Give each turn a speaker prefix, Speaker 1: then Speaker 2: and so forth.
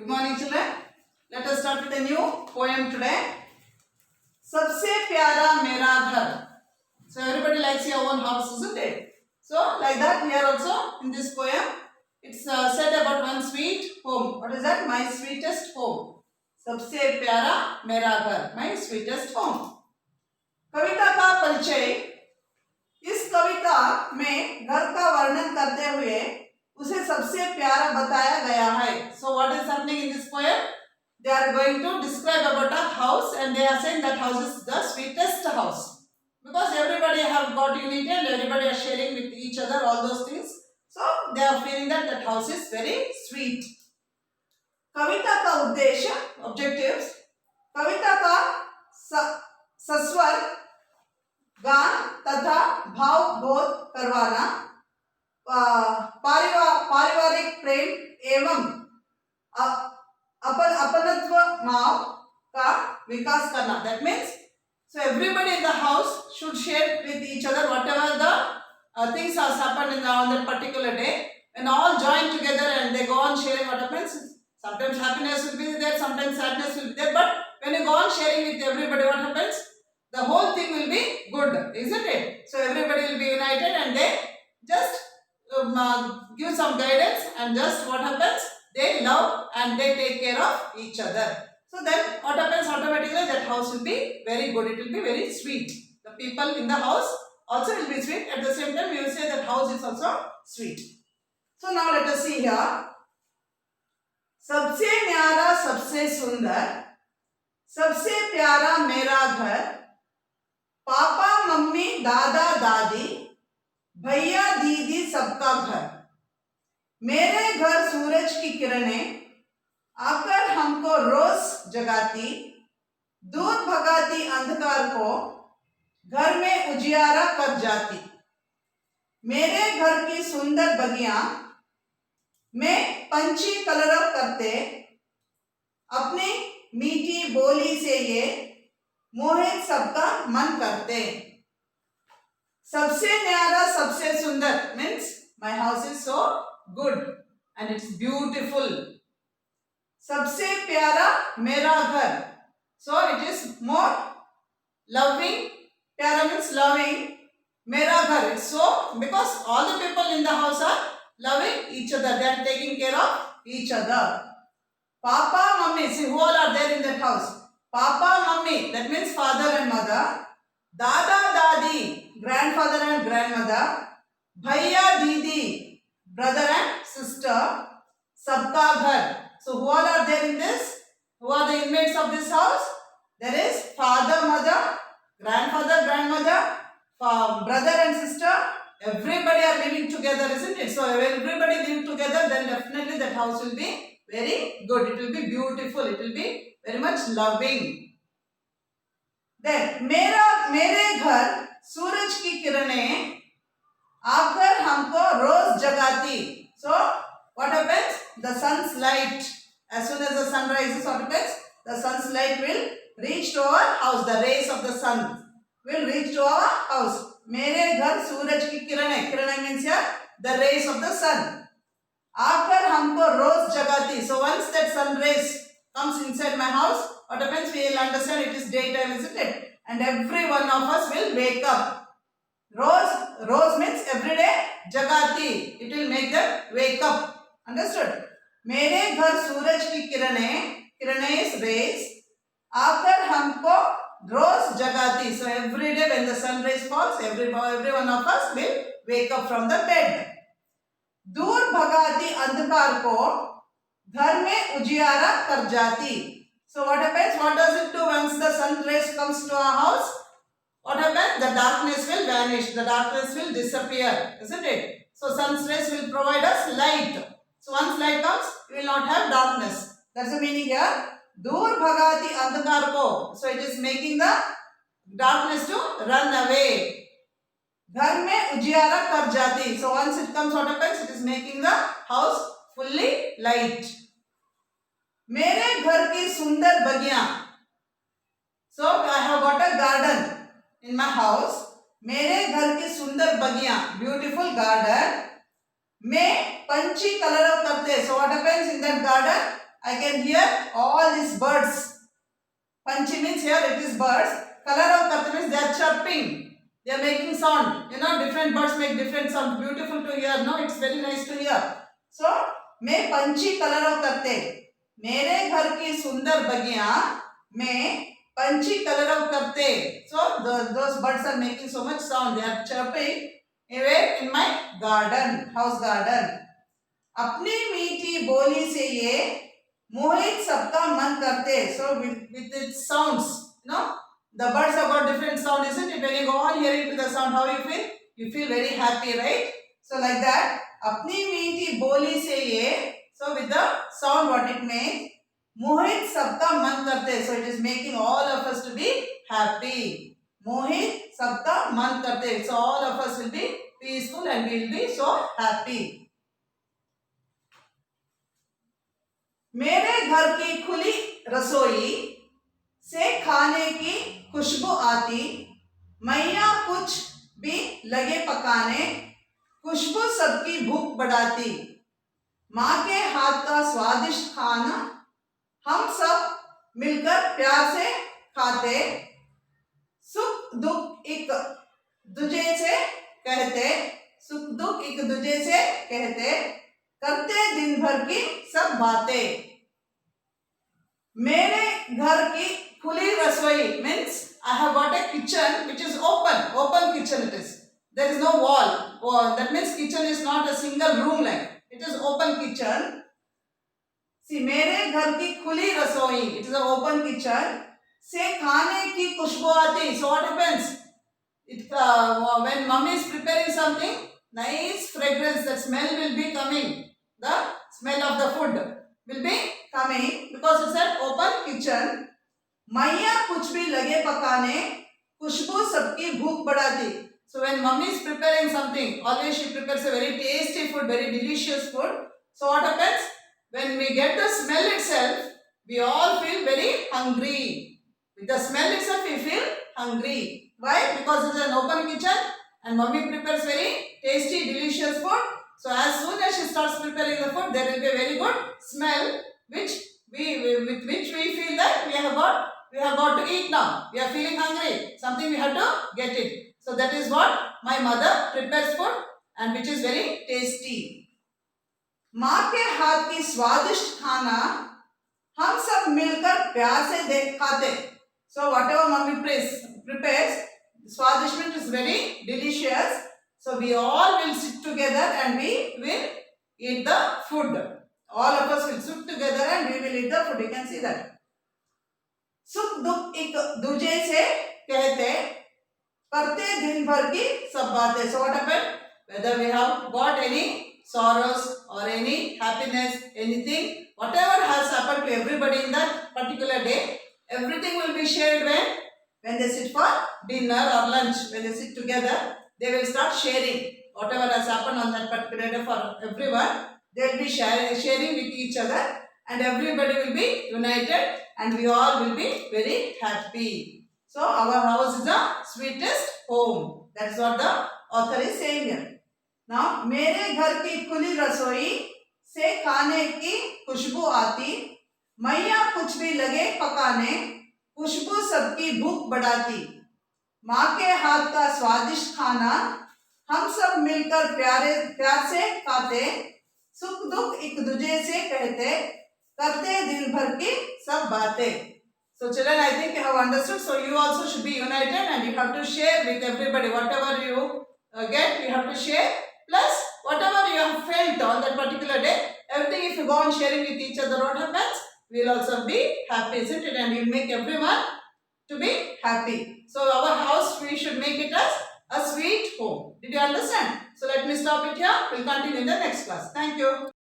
Speaker 1: Good morning, children. Let us start with a new poem today. सबसे प्यारा मेरा घर. So everybody likes your own house, isn't it? So like that, here also in this poem, it's said about one sweet home. What is that? My sweetest home. सबसे प्यारा मेरा घर. My sweetest home. कविता का परिचय. इस कविता में घर का वर्णन करते हुए उसे सबसे प्यारा बताया गया है. So what is happening in this poem? They are going to describe about a house and they are saying that house is the sweetest house. Because everybody have got unity and everybody are sharing with each other all those things. So they are feeling that that house is very sweet. कविता का उद्देश्य, objectives. कविता का सस्वर, गान तथा भाव बोध करवाना, पारिवारिक प्रेम एवं अपनत्व भाव का विकास करना. That means, so everybody in the house should share with each other whatever the things has happened on that particular day, and all join together and they go on sharing what happens. Sometimes happiness will be there, sometimes sadness will be there, but when you go on sharing with everybody, what happens? The whole thing will be good, isn't it? So everybody will be united and they just give some guidance, and just what happens? They love and they take care of each other. So then what happens? Automatically that house will be very good. It will be very sweet. The people in the house also will be sweet. At the same time, we will say that house is also sweet. So now let us see here. सबसे न्यारा सबसे सुंदर, सबसे प्यारा मेरा घर, papa mummy दादा दादी भैया दीदी सबका घर. मेरे घर सूरज की किरणें आकर हमको रोज जगाती, दूर भगाती अंधकार को घर में उजियारा कर जाती. मेरे घर की सुंदर बगियां में पंछी कलरव करते, अपनी मीठी बोली से ये मोहित सबका मन करते. सबसे न्यारा सबसे सुंदर means my house is so good and it's beautiful. सबसे प्यारा मेरा घर, so it is more loving. प्यारा means loving. मेरा घर, it's so because all the people in the house are loving each other, they are taking care of each other. Papa, mummy, see who all are there in that house? Papa, mummy, that means father and mother. Dada, dadi, grandfather and grandmother. Bhaiya, didi, brother and sister. Sabka ghar. So who all are there in this? Who are the inmates of this house? There is father, mother, grandfather, grandmother, brother and sister. Everybody are living together, isn't it? So when everybody live together, then definitely that house will be very good. It will be beautiful. It will be very much loving. Then मेरे घर सूरज की किरणें आकर हमको रोज जगाती. So what happens? The sun's light. As soon as the sun rises, what happens? The sun's light will reach to our house. The rays of the sun will reach to our house. मेरे घर सूरज की किरणें. किरणें means here the rays of the sun. आकर हमको रोज जगाती. So once that sun rays comes inside my house, what happens? We will understand it is daytime, isn't it? And every one of us will wake up. Rose means every day. Jagati, it will make them wake up. Understood? मेरे घर सूरज की किरणें is rays. आकर हमको रोज जगाती. So every day when the sun rays falls, every one of us will wake up from the bed. दूर भगाती अंधकार को घर में उजियारा कर जाती. So what happens? What does it do once the sun rays comes to our house? What happens? The darkness will vanish. The darkness will disappear, isn't it? So sun's rays will provide us light. So once light comes, we will not have darkness. That's the meaning here. दूर भगाती अंधकार को. So it is making the darkness to run away. घर में उजियारा कर जाती. So once it comes, what happens? It is making the house fully light. मेरे घर की सुंदर बगियां. So I have got a garden in my house. मेरे घर की सुंदर बगियां, beautiful garden में पंछी कलरव करते. So what happens in that garden? I can hear all these birds. Panchi means here it is birds. Kalarav karte means they are chirping. They are making sound. You know, different birds make different sound. Beautiful to hear. No, it's very nice to hear. So, मैं पंछी कलरव करते. मेरे घर की सुंदर बगियां में पंछी कलरव करते. So, those birds are making so much sound. They are chirping away in my garden, house garden. अपनी मीठी बोली से ये मोहित सबका मन करते. So with its sounds, you know, the birds have got different sound, isn't it? When you go on hearing to the sound, how you feel? You feel very happy, right? So like that, अपनी मीठी बोली से ये, so with the sound what it makes, मोहित सबका मन करते. So it is making all of us to be happy. मोहित सबका मन करते. So all of us will be peaceful and we will be so happy. मेरे घर की खुली रसोई से खाने की खुशबू आती. मैया कुछ भी लगे पकाने, खुशबू सबकी भूख बढ़ाती. माँ के हाथ का स्वादिष्ट खाना हम सब मिलकर प्यार से खाते. सुख दुख एक दूजे से कहते. सुख दुख एक दूजे से कहते. करते दिन भर की सब बातें. मेरे घर की खुली रसोई means I have got a kitchen which is open kitchen it is. There is no wall. That means kitchen is not a single room like. It is open kitchen. See, मेरे घर की खुली रसोई, it is an open kitchen. से खाने की खुशबू आती. So what happens? When mummy is preparing something, nice fragrance, the smell will be coming. The smell of the food will be coming because it's an open kitchen. मैया कुछ भी लगे पकाने, खुशबू सबकी भूख बढ़ाती. So when mummy is preparing something, always she prepares a very tasty food, very delicious food. So what happens? When we get the smell itself, we all feel very hungry. With the smell itself, we feel hungry. Why? Because it's an open kitchen and mummy prepares very tasty, delicious food. So as soon as she starts preparing the food, there will be a very good smell, with which we feel that we have got to eat now. We are feeling hungry. Something we have to get it. So that is what my mother prepares food and which is very tasty. माँ के हाथ की स्वादिष्ट खाना हम सब मिलकर प्यार से खाते. So whatever mummy prepares, स्वादिष्ट means is very delicious. So we all will sit together and we will eat the food. All of us will sit together and we will eat the food. You can see that. सुख दुख एक दूजे से कहते. करते दिन भर की सब बातें. So what happened? Whether we have got any sorrows or any happiness, anything, whatever has happened to everybody in that particular day, everything will be shared when they sit for dinner or lunch. When they sit together, they will start sharing whatever has happened on that particular day for everyone. They will be sharing with each other and everybody will be united and we all will be very happy. So our house is the sweetest home. That's what the author is saying here. Now, मेरे घर की खुली रसोई से खाने की खुशबू आती. मैया कुछ भी लगे पकाने, खुशबू सबकी भूख बढ़ाती. माँ के हाथ का स्वादिष्ट खाना हम सब मिलकर प्यार से खाते. सुख दुख एक दूजे से कहते. करते दिन भर की सब बातें. So children, I think you have understood. So you also should be united and you have to share with everybody. Whatever you get, you have to share. Plus, whatever you have felt on that particular day, everything if you go on sharing with each other, what happens? We will also be happy, isn't it? And we will make everyone to be happy. So our house, we should make it as a sweet home. Did you understand? So let me stop it here. We will continue in the next class. Thank you.